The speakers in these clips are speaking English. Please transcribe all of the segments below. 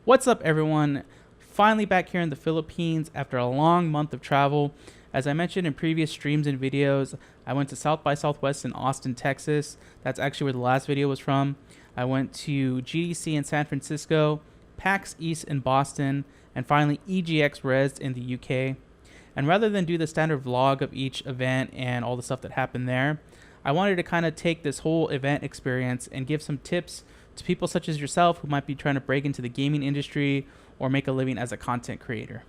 What's up, everyone? Finally back here in the Philippines after a long month of travel. As I mentioned in previous streams and videos, I went to South by Southwest in Austin, Texas. That's actually where the last video was from. I went to GDC in San Francisco, PAX East in Boston, and finally EGX Rezzed in the UK. And rather than do the standard vlog of each event and all the stuff that happened there, I wanted to kind of take this whole event experience and give some tips to people such as yourself who might be trying to break into the gaming industry or make a living as a content creator.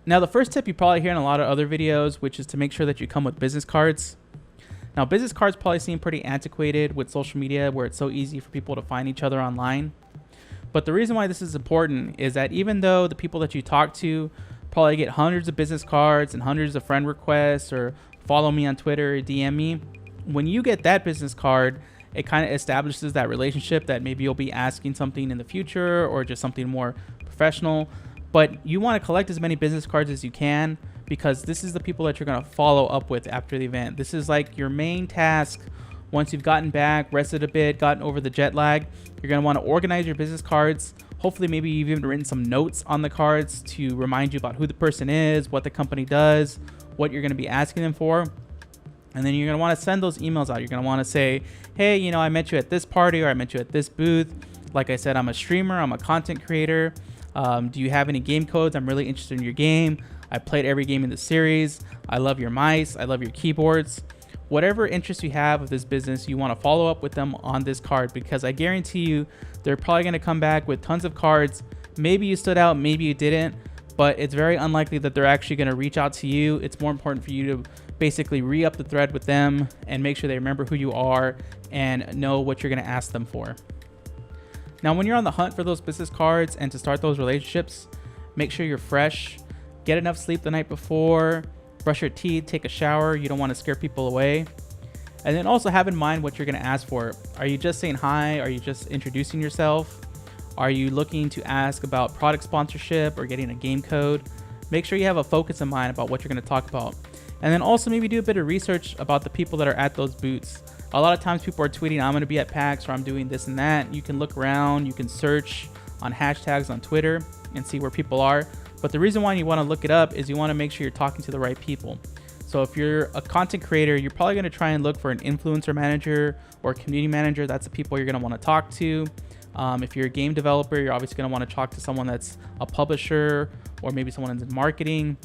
Now, the first tip you probably hear in a lot of other videos, which is to make sure that you come with business cards. Now, business cards probably seem pretty antiquated with social media where it's so easy for people to find each other online. But the reason why this is important is that even though the people that you talk to probably get hundreds of business cards and hundreds of friend requests or follow me on Twitter or DM me, when you get that business card, it kind of establishes that relationship that maybe you'll be asking something in the future or just something more professional. But you want to collect as many business cards as you can because this is the people that you're going to follow up with after the event. This is like your main task. Once you've gotten back, rested a bit, gotten over the jet lag, you're going to want to organize your business cards. Hopefully, maybe you've even written some notes on the cards to remind you about who the person is, what the company does, what you're going to be asking them for. And then you're going to want to send those emails out. You're going to want to say, hey, you know, I met you at this party or I met you at this booth. Like I said, I'm a streamer. I'm a content creator. Do you have any game codes? I'm really interested in your game. I played every game in the series. I love your mice. I love your keyboards. Whatever interest you have with this business, you want to follow up with them on this card because I guarantee you they're probably going to come back with tons of cards. Maybe you stood out, maybe you didn't, but it's very unlikely that they're actually going to reach out to you. It's more important for you to basically re-up the thread with them and make sure they remember who you are and know what you're going to ask them for. Now, when you're on the hunt for those business cards and to start those relationships, make sure you're fresh, get enough sleep the night before, brush your teeth, take a shower. You don't want to scare people away. And then also have in mind what you're going to ask for. Are you just saying hi? Are you just introducing yourself? Are you looking to ask about product sponsorship or getting a game code? Make sure you have a focus in mind about what you're going to talk about. And then also maybe do a bit of research about the people that are at those booths. A lot of times people are tweeting, I'm going to be at PAX or I'm doing this and that. You can look around, you can search on hashtags on Twitter and see where people are. But the reason why you want to look it up is you want to make sure you're talking to the right people. So if you're a content creator, you're probably going to try and look for an influencer manager or community manager. That's the people you're going to want to talk to. If you're a game developer, you're obviously going to want to talk to someone that's a publisher or maybe someone that's in marketing.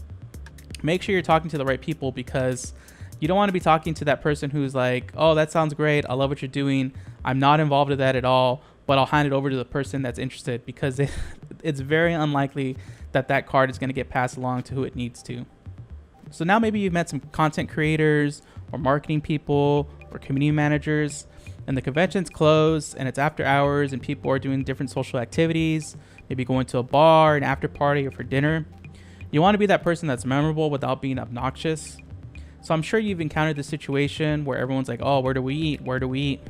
Make sure you're talking to the right people because you don't want to be talking to that person who's like, oh, that sounds great. I love what you're doing. I'm not involved in that at all, but I'll hand it over to the person that's interested because it's very unlikely that that card is going to get passed along to who it needs to. So now maybe you've met some content creators or marketing people or community managers. and the convention's closed and it's after hours and people are doing different social activities, maybe going to a bar, an after party, or for dinner, you want to be that person that's memorable without being obnoxious. So I'm sure you've encountered this situation where everyone's like, oh, where do we eat? Where do we eat?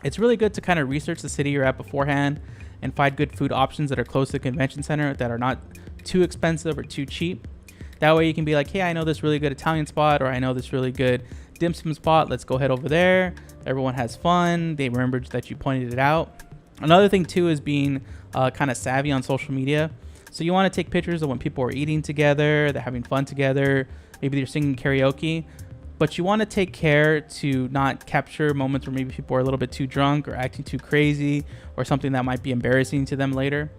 It's really good to kind of research the city you're at beforehand and find good food options that are close to the convention center that are not too expensive or too cheap. That way you can be like, hey, I know this really good Italian spot, or I know this really good dim sum spot. Let's go head over there. Everyone has fun. They remembered that you pointed it out. Another thing too is being kind of savvy on social media. So you want to take pictures of when people are eating together, they're having fun together, maybe they're singing karaoke, but you want to take care to not capture moments where maybe people are a little bit too drunk or acting too crazy or something that might be embarrassing to them later.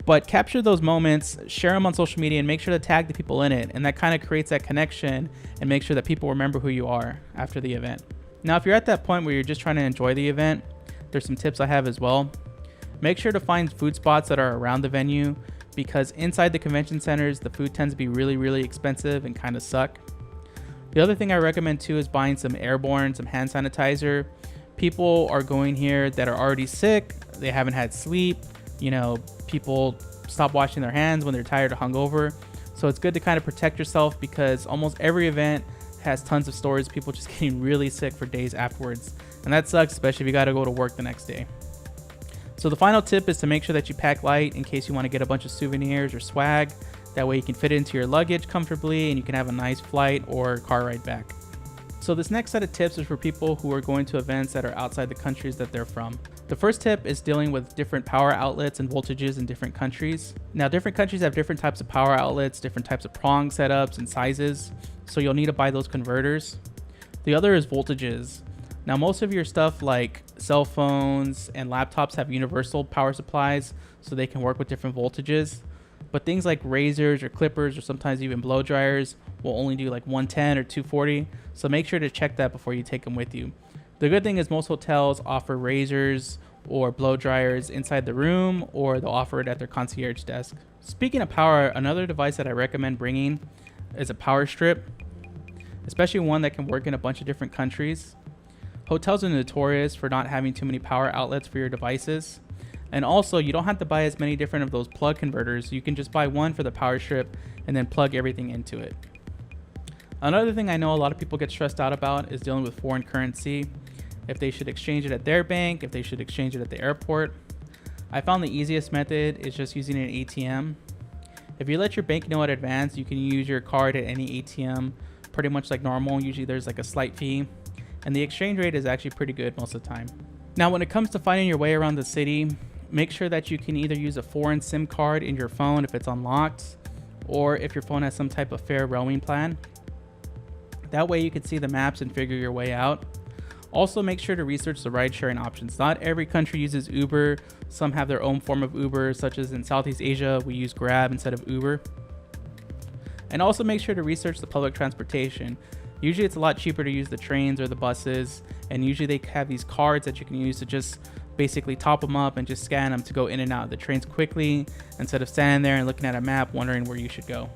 But capture those moments, share them on social media, and make sure to tag the people in it. And that kind of creates that connection and make sure that people remember who you are after the event. Now, if you're at that point where you're just trying to enjoy the event, there's some tips I have as well. Make sure to find food spots that are around the venue, because inside the convention centers, the food tends to be really, really expensive and kind of suck. The other thing I recommend too is buying some airborne, some hand sanitizer. People are going here that are already sick. They haven't had sleep. You know, people stop washing their hands when they're tired or hungover. So it's good to kind of protect yourself, because almost every event has tons of stories of people just getting really sick for days afterwards. And that sucks, especially if you got to go to work the next day. So the final tip is to make sure that you pack light in case you want to get a bunch of souvenirs or swag. That way you can fit it into your luggage comfortably and you can have a nice flight or car ride back. So this next set of tips is for people who are going to events that are outside the countries that they're from. The first tip is dealing with different power outlets and voltages in different countries. Now, different countries have different types of power outlets, different types of prong setups and sizes, so you'll need to buy those converters. The other is voltages. Now, most of your stuff like cell phones and laptops have universal power supplies, so they can work with different voltages. But things like razors or clippers or sometimes even blow dryers will only do like 110 or 240. So make sure to check that before you take them with you. The good thing is most hotels offer razors or blow dryers inside the room, or they'll offer it at their concierge desk. Speaking of power, another device that I recommend bringing is a power strip, especially one that can work in a bunch of different countries. Hotels are notorious for not having too many power outlets for your devices. And also, you don't have to buy as many different of those plug converters. You can just buy one for the power strip and then plug everything into it. Another thing I know a lot of people get stressed out about is dealing with foreign currency. If they should exchange it at their bank, if they should exchange it at the airport. I found the easiest method is just using an ATM. If you let your bank know in advance, you can use your card at any ATM pretty much like normal. Usually there's like a slight fee, and the exchange rate is actually pretty good most of the time. Now, when it comes to finding your way around the city, make sure that you can either use a foreign SIM card in your phone if it's unlocked, or if your phone has some type of fair roaming plan. That way you can see the maps and figure your way out. Also, make sure to research the ride sharing options. Not every country uses Uber. Some have their own form of Uber, such as in Southeast Asia, we use Grab instead of Uber. And also make sure to research the public transportation. Usually it's a lot cheaper to use the trains or the buses, and usually they have these cards that you can use to just basically top them up and just scan them to go in and out of the trains quickly, instead of standing there and looking at a map wondering where you should go.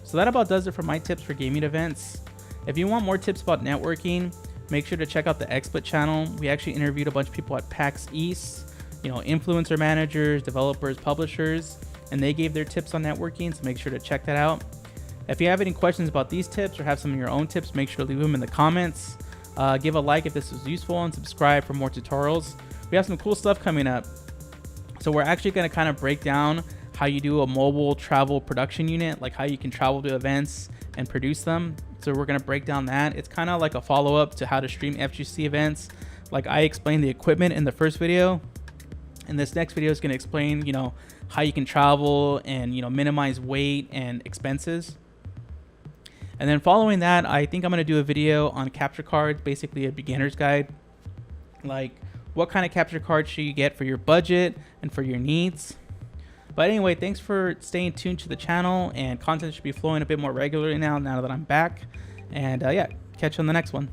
So that about does it for my tips for gaming events. If you want more tips about networking, make sure to check out the XSplit channel. We actually interviewed a bunch of people at PAX East, influencer managers, developers, publishers, and they gave their tips on networking, so make sure to check that out. If you have any questions about these tips or have some of your own tips, make sure to leave them in the comments. Give a like if this was useful, and subscribe for more tutorials. We have some cool stuff coming up. So we're actually going to kind of break down how you do a mobile travel production unit, like how you can travel to events and produce them. So we're going to break down that. It's kind of like a follow-up to how to stream FGC events. Like I explained the equipment in the first video, and this next video is going to explain, how you can travel and, minimize weight and expenses. And then following that, I think I'm going to do a video on capture cards, basically a beginner's guide. Like what kind of capture cards should you get for your budget and for your needs. But anyway, thanks for staying tuned to the channel, and content should be flowing a bit more regularly now that I'm back. And yeah, catch you on the next one.